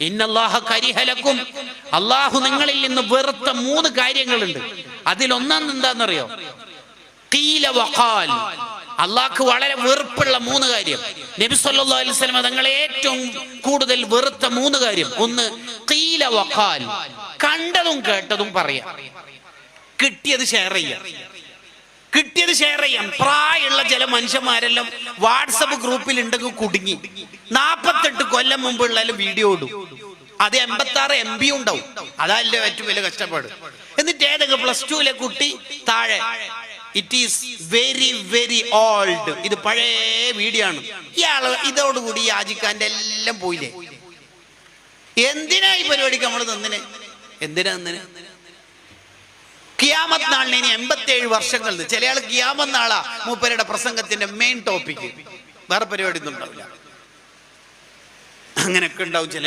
ഇന്നല്ലാഹ കരിഹ ലക്കും, അള്ളാഹു നിങ്ങളിൽ നിന്ന് വെറുത്ത 3 കാര്യങ്ങളുണ്ട്. അതിലൊന്നാം എന്താണെന്നറിയോ? ഖീല വഖാൽ. അള്ളാഹ്ക്ക് വളരെ വെറുപ്പുള്ള 3 കാര്യം. നബി സല്ലല്ലാഹു അലൈഹി വസല്ലം തങ്ങളെ ഏറ്റവും കൂടുതൽ വെറുത്ത 3 കാര്യം. ഒന്ന് ഖീല വഖാൽ, കണ്ടതും കേട്ടതും പറയാം, കിട്ടിയത് ഷെയർ ചെയ്യാം. പ്രായമുള്ള ചില മനുഷ്യന്മാരെല്ലാം വാട്സപ്പ് ഗ്രൂപ്പിൽ ഉണ്ടെങ്കിൽ കുടുങ്ങി. 48 കൊല്ലം മുമ്പുള്ള വീഡിയോ ഇടും. അത് 86 MB ഉണ്ടാവും. അതല്ലേ ഏറ്റവും വലിയ കഷ്ടപ്പാട്. എന്നിട്ട് ഏതെങ്കിലും +2 കുട്ടി താഴെ it is very very old, ഇത് പഴയ വീഡിയോ ആണ്. ഇയാള് ഇതോടുകൂടി യാചിക്കാൻ്റെ എല്ലാം പോയില്ലേ? എന്തിനാ ഈ പരിപാടിക്ക് നമ്മൾ തന്നിനെ? എന്തിനാ? ഖിയാമത്ത് നാളിന് ഇനി 87 വർഷങ്ങൾ. ചില ആൾ ഖിയാമത്ത് നാളാ മൂപ്പരുടെ പ്രസംഗത്തിന്റെ മെയിൻ ടോപ്പിക്. വേറെ പരിപാടി ഒന്നും ഉണ്ടാവില്ല. അങ്ങനെയൊക്കെ ഉണ്ടാവും ചില